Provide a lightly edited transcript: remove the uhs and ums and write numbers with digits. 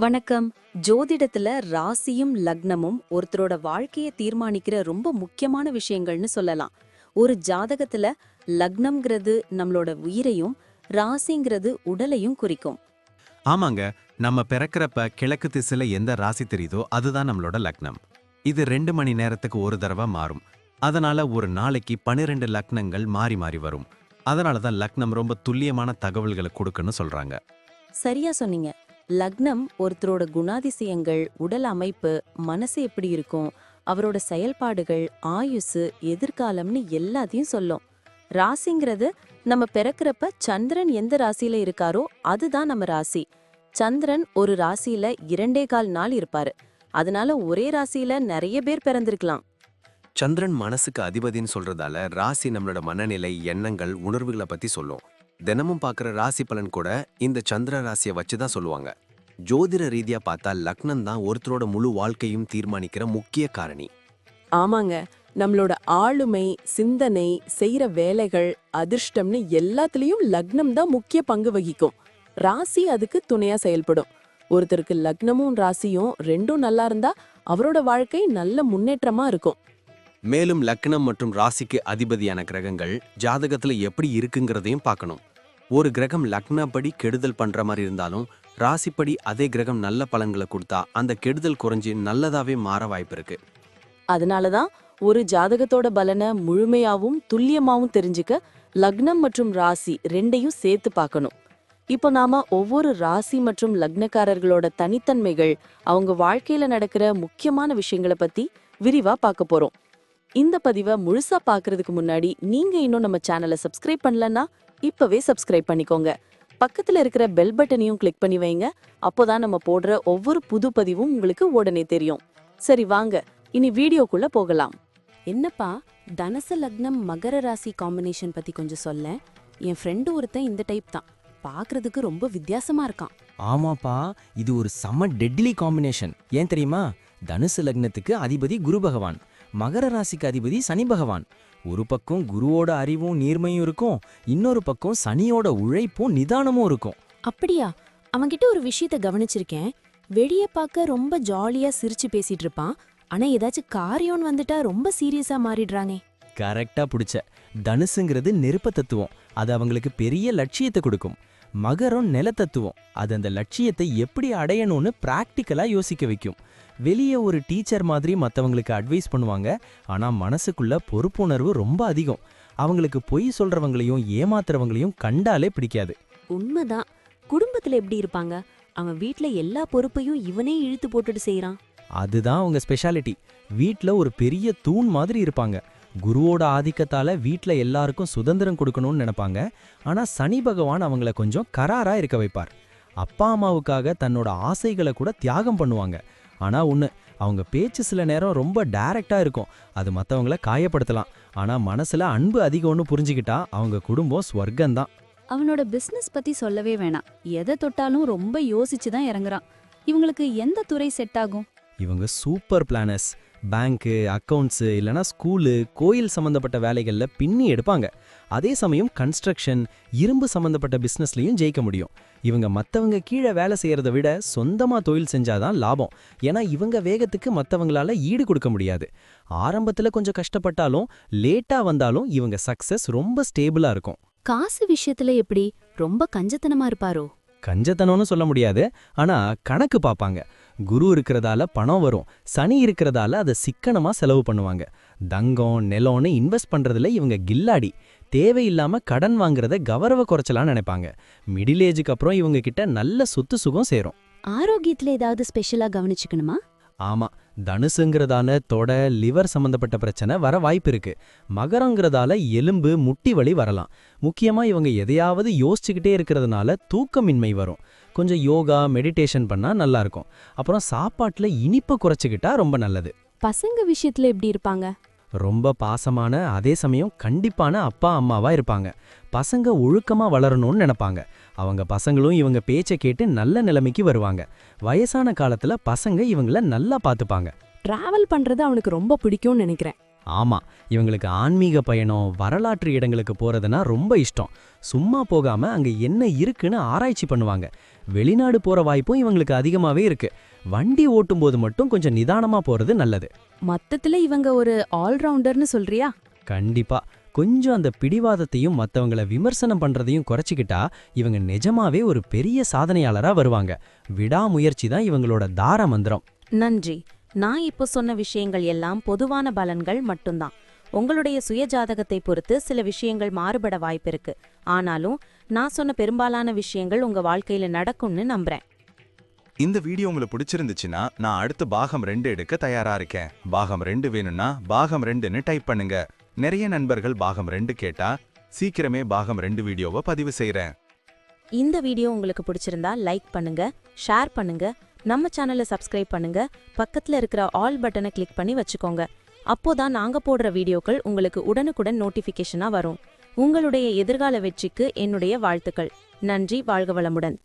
வணக்கம். ஜோதிடத்துல ராசியும் லக்னமும் ஒருத்தரோட வாழ்க்கைய தீர்மானிக்கிற ரொம்ப முக்கியமான விஷயங்கள்னு சொல்லலாம். ஒரு ஜாதகத்துல லக்னம்ங்கிறது நம்மளோட உயிரையும், ராசிங்கிறது உடலையும் குறிக்கும். ஆமாங்க. நம்ம பிறக்கிறப்ப கிழக்கு திசையில எந்த ராசி தெரியுதோ அதுதான் நம்மளோட லக்னம். இது 2 மணி நேரத்துக்கு ஒரு தடவை மாறும். அதனால ஒரு நாளைக்கு 12 லக்னங்கள் மாறி மாறி வரும். அதனால தான் லக்னம் ரொம்ப துல்லியமான தகவல்களை கொடுக்குன்னு சொல்றாங்க. சரியா சொன்னீங்க. லக்னம் ஒருத்தரோட குணாதிசயங்கள், உடல் அமைப்பு, மனசு எப்படி இருக்கும், அவரோட செயல்பாடுகள், ஆயுசு, எதிர்காலம்னு எல்லாத்தையும் சொல்லும். ராசிங்கிறது நம்ம பிறக்கிறப்ப சந்திரன் எந்த ராசியில இருக்காரோ அதுதான் நம்ம ராசி. சந்திரன் ஒரு ராசியில 2.25 நாள் இருப்பாரு. அதனால ஒரே ராசியில நிறைய பேர் பிறந்திருக்கலாம். சந்திரன் மனசுக்கு அதிபதின்னு சொல்றதால ராசி நம்மளோட மனநிலை, எண்ணங்கள், உணர்வுகளை பத்தி சொல்லும். தினமும் பார்க்குற ராசி பலன் கூட இந்த சந்திர ராசியை வச்சு தான் சொல்லுவாங்க. ஜோதிட ரீதியா பார்த்தா லக்னம் தான் ஒருத்தரோட முழு வாழ்க்கையும் தீர்மானிக்கிற முக்கிய காரணி. ஆமாங்க. நம்மளோட ஆளுமை, சிந்தனை, செய்யற வேலைகள், அதிர்ஷ்டம்னு எல்லாத்துலயும் லக்னம் தான் முக்கிய பங்கு வகிக்கும். ராசி அதுக்கு துணையா செயல்படும். ஒருத்தருக்கு லக்னமும் ராசியும் ரெண்டும் நல்லா இருந்தா அவரோட வாழ்க்கை நல்ல முன்னேற்றமா இருக்கும். மேலும் லக்னம் மற்றும் ராசிக்கு அதிபதியான கிரகங்கள் ஜாதகத்துல எப்படி இருக்குங்கிறதையும் பார்க்கணும். ஒரு கிரகம் லக்னப்படி கெடுதல் பண்ற மாதிரி இருந்தாலும் ராசிப்படி அதே கிரகம் நல்ல பலன்களை கொடுத்தா அந்த கெடுதல் குறைஞ்சி நல்லதாவே மாற வாய்ப்பு இருக்கு. அதனாலதான் ஒரு ஜாதகத்தோட பலனை முழுமையாவும் துல்லியமாவும் தெரிஞ்சுக்க லக்னம் மற்றும் ராசி ரெண்டையும் சேர்த்து பார்க்கணும். இப்போ நாம ஒவ்வொரு ராசி மற்றும் லக்னக்காரர்களோட தனித்தன்மைகள், அவங்க வாழ்க்கையில நடக்கிற முக்கியமான விஷயங்களை பத்தி விரிவா பார்க்க போறோம். இந்த பதிவை முழுசா பார்க்கறதுக்கு முன்னாடி நீங்க இன்னும் நம்ம சேனலை சப்ஸ்கிரைப் பண்ணலன்னா இப்பவே சப்ஸ்கிரைப் பண்ணிக்கோங்க. பக்கத்துல இருக்கிற பெல் பட்டனையும் கிளிக் பண்ணி வைங்க. அப்போதான் நம்ம போடுற ஒவ்வொரு புது பதிவும் உங்களுக்கு உடனே தெரியும். சரி வாங்க, இனி வீடியோக்குள்ள போகலாம். என்னப்பா, தனுசு லக்னம் மகர ராசி காம்பினேஷன் பத்தி கொஞ்சம் சொல்ல. என் ஃப்ரெண்டு ஒருத்தன் இந்த டைப் தான். பார்க்கறதுக்கு ரொம்ப வித்தியாசமா இருக்கான். ஆமாப்பா, இது ஒரு செம டெட்லி காம்பினேஷன். ஏன் தெரியுமா? தனுசு லக்னத்துக்கு அதிபதி குரு பகவான், மகர ராசிக்கு அதிபதி சனி பகவான். ஒரு பக்கம் குருவோட அறிவும் நீர்மையும் இருக்கும், இன்னொரு பக்கம் சனியோட உழைப்பும் நிதானமும் இருக்கும். அப்படியா? அவன்கிட்ட ஒரு விஷயத்த கவனிச்சிருக்கேன். வெளியே பார்க்க ரொம்ப ஜாலியா சிரிச்சு பேசிட்டு இருப்பான். ஆனா ஏதாச்சும் காரியம் வந்துட்டா ரொம்ப சீரியஸா மாறிடுறானே. கரெக்டா புடிச்ச. தனுசுங்கிறது நெருப்ப தத்துவம், அது அவங்களுக்கு பெரிய லட்சியத்தை கொடுக்கும். மகரம் நிலத்தத்துவம், அது அந்த லட்சியத்தை எப்படி அடையணும்னு பிராக்டிக்கலா யோசிக்க வைக்கும். வெளியே ஒரு டீச்சர் மாதிரி மற்றவங்களுக்கு அட்வைஸ் பண்ணுவாங்க, ஆனா மனசுக்குள்ள பொறுப்புணர்வு ரொம்ப அதிகம். அவங்களுக்கு பொய் சொல்றவங்களையும் ஏமாத்துறவங்களையும் கண்டாலே பிடிக்காது. உண்மைதான். குடும்பத்துல எப்படி இருப்பாங்க? அவன் வீட்ல எல்லா பொறுப்பையும் இவனே இழுத்து போட்டுட்டு செய்யறான். அதுதான் அவங்க ஸ்பெஷாலிட்டி. வீட்ல ஒரு பெரிய தூண் மாதிரி இருப்பாங்க. குருவோட ஆதிக்கத்தால வீட்ல எல்லாருக்கும் சுதந்திரம் கொடுக்கணும்னு நினைப்பாங்க. ஆனா சனி பகவான் அவங்கள கொஞ்சம் கராரா இருக்க வைப்பார். அப்பா அம்மாவுக்காக தன்னோட ஆசைகளை கூட தியாகம் பண்ணுவாங்க. ஆனா ஒண்ணு, அவங்க பேச்சு சில நேரம் ரொம்ப டைரக்டா இருக்கும். அது மத்தவங்கள காயப்படுத்தலாம். ஆனா மனசுல அன்பு அதிகம்னு புரிஞ்சுக்கிட்டா அவங்க குடும்பம் ஸ்வர்க்கம்தான். அவனோட பிசினஸ் பத்தி சொல்லவே வேணாம். எதை தொட்டாலும் ரொம்ப யோசிச்சு தான் இறங்குறான். இவங்களுக்கு எந்த துறை செட் ஆகும்? இவங்க சூப்பர் பிளானர்ஸ். பேங்க்கு, அக்கவுண்ட்ஸு, இல்லைனா ஸ்கூலு, கோயில் சம்மந்தப்பட்ட வேலைகளில் பின்னி எடுப்பாங்க. அதே சமயம் கன்ஸ்ட்ரக்ஷன், இரும்பு சம்மந்தப்பட்ட பிஸ்னஸ்லையும் ஜெயிக்க முடியும். இவங்க மற்றவங்க கீழே வேலை செய்கிறத விட சொந்தமாக தொழில் செஞ்சாதான் லாபம். ஏன்னா இவங்க வேகத்துக்கு மற்றவங்களால ஈடு கொடுக்க முடியாது. ஆரம்பத்தில் கொஞ்சம் கஷ்டப்பட்டாலும் லேட்டாக வந்தாலும் இவங்க சக்ஸஸ் ரொம்ப ஸ்டேபிளாக இருக்கும். காசு விஷயத்துல எப்படி? ரொம்ப கஞ்சத்தனமா இருப்பாரோ? கஞ்சத்தனம்னு சொல்ல முடியாது, ஆனா கணக்கு பார்ப்பாங்க. குரு இருக்கிறதால பணம் வரும், சனி இருக்கிறதால அதை சிக்கனமா செலவு பண்ணுவாங்க. தங்கம், நிலம்னு இன்வெஸ்ட் பண்றதுல இவங்க கில்லாடி. தேவையில்லாம கடன் வாங்குறத கௌரவ குறைச்சலான்னு நினைப்பாங்க. மிடில் ஏஜுக்கு அப்புறம் இவங்க கிட்ட நல்ல சொத்து சுகம் சேரும். ஆரோக்கியத்துல ஏதாவது ஸ்பெஷலா கவனிச்சுக்கணுமா? ஆமா, தனுசுங்கிறதால தொட, லிவர் சம்பந்தப்பட்ட பிரச்சனை வர வாய்ப்பு இருக்கு. மகரங்கிறதால எலும்பு, முட்டி வலி வரலாம். முக்கியமா இவங்க எதையாவது யோசிச்சுக்கிட்டே இருக்கிறதுனால தூக்கமின்மை வரும். கொஞ்சம் யோகா, மெடிடேஷன் பண்ணா நல்லா இருக்கும். அப்புறம் சாப்பாட்டுல இனிப்பை குறைச்சிக்கிட்டா ரொம்ப நல்லது. பசங்க விஷயத்துல எப்படி இருப்பாங்க? ரொம்ப பாசமான, அதே சமயம் கண்டிப்பான அப்பா அம்மாவா இருப்பாங்க. பசங்க ஒழுக்கமா வளரணும்னு நினைப்பாங்க. அவங்க பசங்களும் இவங்க பேச்சை கேட்டு நல்ல நிலைமைக்கு வருவாங்க. வயசான காலத்துல பசங்க இவங்கள நல்லா பார்த்துப்பாங்க. டிராவல் பண்றது அவனுக்கு ரொம்ப பிடிக்கும்னு நினைக்கிறேன். ஆமா, இவங்களுக்கு ஆன்மீக பயணம், வரலாற்று இடங்களுக்கு போறதுனா ரொம்ப இஷ்டம். சும்மா போகாம அங்க என்ன இருக்குன்னு ஆராய்ச்சி பண்ணுவாங்க. வெளிநாடு போற வாய்ப்பும் இவங்களுக்கு அதிகமாவே இருக்கு. வண்டி ஓட்டும்போது மட்டும் கொஞ்சம் நிதானமா போறது நல்லது. மொத்தத்துல இவங்க ஒரு ஆல்ரவுண்டர்னு சொல்றியா? கண்டிப்பா. கொஞ்சம் அந்த பிடிவாதத்தையும் மத்தவங்கள விமர்சனம் பண்றதையும் குறைச்சிக்கிட்டா இவங்க நிஜமாவே ஒரு பெரிய சாதனையாளரா வருவாங்க. விடாமுயற்சி தான் இவங்களோட தார மந்திரம். நன்றி. நான் இப்போ சொன்ன விஷயங்கள் எல்லாம் பொதுவான பலன்கள் மட்டும்தான். உங்களுடைய சுயஜாதகத்தை பொறுத்து சில விஷயங்கள் மாறுபட வாய்ப்பிருக்கு. ஆனாலும் நான் சொன்ன பெரும்பாலான விஷயங்கள் உங்க வாழ்க்கையில நடக்கும்னு நம்புறேன். இந்த வீடியோ உங்களுக்கு பிடிச்சிருந்துச்சுன்னா நான் அடுத்து பாகம் 2 எடுக்க தயாரா இருக்கேன். பாகம் 2 வேணும்னா பாகம் 2ன்னு டைப் பண்ணுங்க. நிறைய நண்பர்கள் பாகம் 2 கேட்டா சீக்கிரமே பாகம் 2 வீடியோவை பதிவு செய்றேன். இந்த வீடியோ உங்களுக்கு பிடிச்சிருந்தா லைக் பண்ணுங்க, ஷேர் பண்ணுங்க, நம்ம சேனலை சப்ஸ்கிரைப் பண்ணுங்க, பக்கத்துல இருக்கிற ஆல் பட்டனை கிளிக் பண்ணி வச்சுக்கோங்க. அப்போதான் நாங்க போடுற வீடியோக்கள் உங்களுக்கு உடனுக்குடன் நோட்டிஃபிகேஷனா வரும். உங்களுடைய எதிர்கால வெற்றிக்கு என்னுடைய வாழ்த்துக்கள். நன்றி. வாழ்க வளமுடன்.